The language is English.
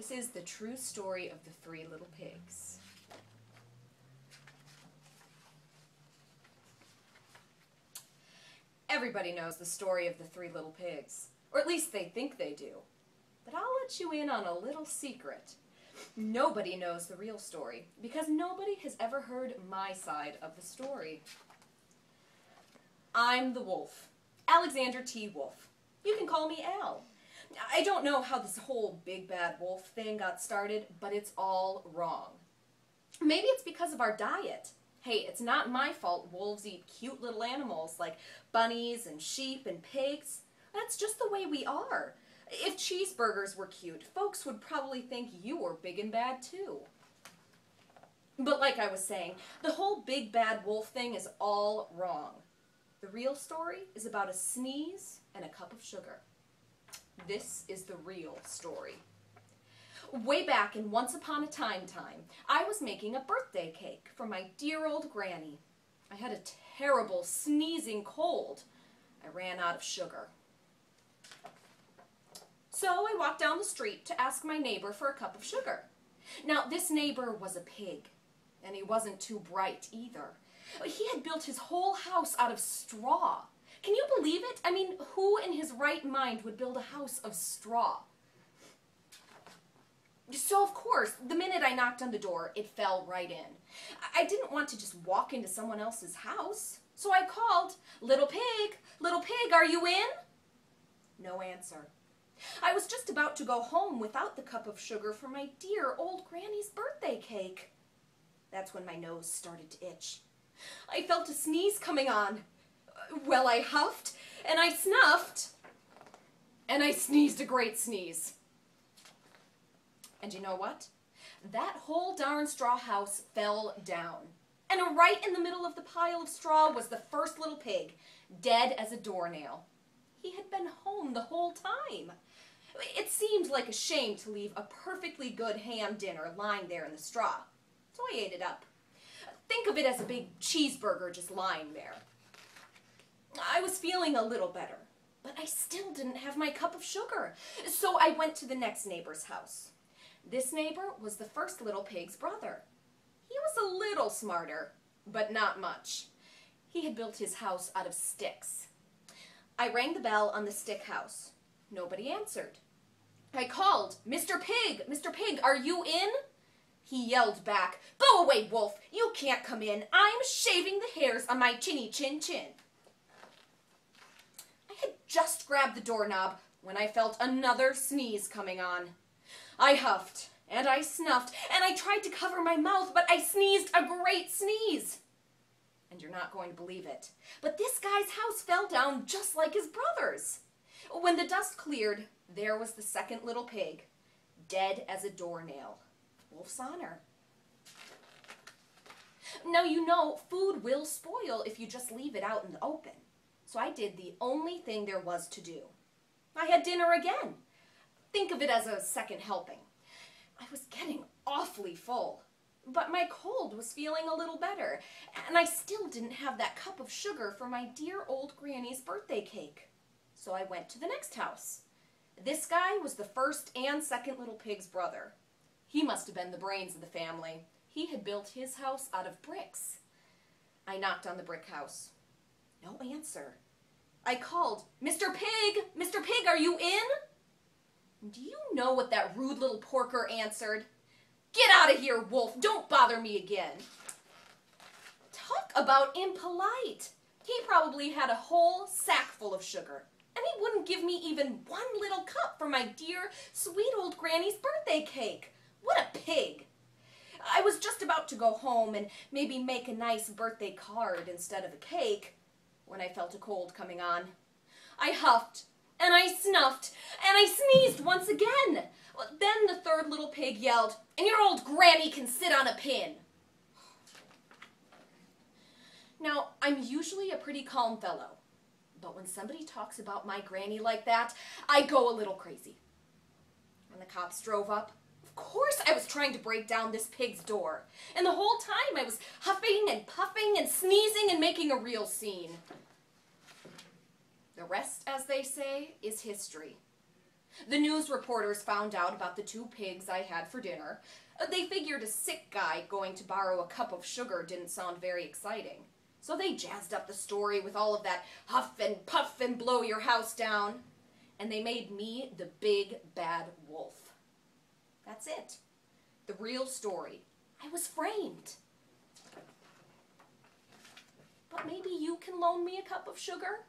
This is the true story of the Three Little Pigs. Everybody knows the story of the Three Little Pigs, or at least they think they do. But I'll let you in on a little secret. Nobody knows the real story, because nobody has ever heard my side of the story. I'm the wolf, Alexander T. Wolf. You can call me Al. I don't know how this whole big bad wolf thing got started, but it's all wrong. Maybe it's because of our diet. Hey, it's not my fault wolves eat cute little animals like bunnies and sheep and pigs. That's just the way we are. If cheeseburgers were cute, folks would probably think you were big and bad too. But like I was saying, the whole big bad wolf thing is all wrong. The real story is about a sneeze and a cup of sugar. This is the real story. Way back in Once Upon a Time, I was making a birthday cake for my dear old granny. I had a terrible sneezing cold. I ran out of sugar. So I walked down the street to ask my neighbor for a cup of sugar. Now, this neighbor was a pig, and he wasn't too bright either. He had built his whole house out of straw. Can you believe it? I mean, who in his right mind would build a house of straw? So, of course, the minute I knocked on the door, it fell right in. I didn't want to just walk into someone else's house. So I called, little pig, are you in?" No answer. I was just about to go home without the cup of sugar for my dear old granny's birthday cake. That's when my nose started to itch. I felt a sneeze coming on. Well, I huffed, and I snuffed, and I sneezed a great sneeze. And you know what? That whole darn straw house fell down. And right in the middle of the pile of straw was the first little pig, dead as a doornail. He had been home the whole time. It seemed like a shame to leave a perfectly good ham dinner lying there in the straw. So I ate it up. Think of it as a big cheeseburger just lying there. I was feeling a little better, but I still didn't have my cup of sugar. So I went to the next neighbor's house. This neighbor was the first little pig's brother. He was a little smarter, but not much. He had built his house out of sticks. I rang the bell on the stick house. Nobody answered. I called, Mr. Pig, are you in?" He yelled back, "Go away, wolf, you can't come in. I'm shaving the hairs on my chinny chin chin." I had just grabbed the doorknob when I felt another sneeze coming on. I huffed, and I snuffed, and I tried to cover my mouth, but I sneezed a great sneeze. And you're not going to believe it, but this guy's house fell down just like his brother's. When the dust cleared, there was the second little pig, dead as a doornail. Wolf's honor. Now, you know, food will spoil if you just leave it out in the open. So I did the only thing there was to do. I had dinner again. Think of it as a second helping. I was getting awfully full, but my cold was feeling a little better, and I still didn't have that cup of sugar for my dear old granny's birthday cake. So I went to the next house. This guy was the first and second little pig's brother. He must have been the brains of the family. He had built his house out of bricks. I knocked on the brick house. No answer. I called, Mr. Pig, are you in?" Do you know what that rude little porker answered? "Get out of here, wolf. Don't bother me again." Talk about impolite. He probably had a whole sack full of sugar, and he wouldn't give me even one little cup for my dear, sweet old granny's birthday cake. What a pig. I was just about to go home and maybe make a nice birthday card instead of a cake when I felt a cold coming on. I huffed, and I snuffed, and I sneezed once again. Then the third little pig yelled, "And your old granny can sit on a pin." Now, I'm usually a pretty calm fellow, but when somebody talks about my granny like that, I go a little crazy. When the cops drove up, of course I was trying to break down this pig's door, and the whole time I was huffing and puffing and sneezing and making a real scene. The rest, as they say, is history. The news reporters found out about the 2 pigs I had for dinner. They figured a sick guy going to borrow a cup of sugar didn't sound very exciting. So they jazzed up the story with all of that huff and puff and blow your house down. And they made me the big bad wolf. That's it. The real story. I was framed. But maybe you can loan me a cup of sugar?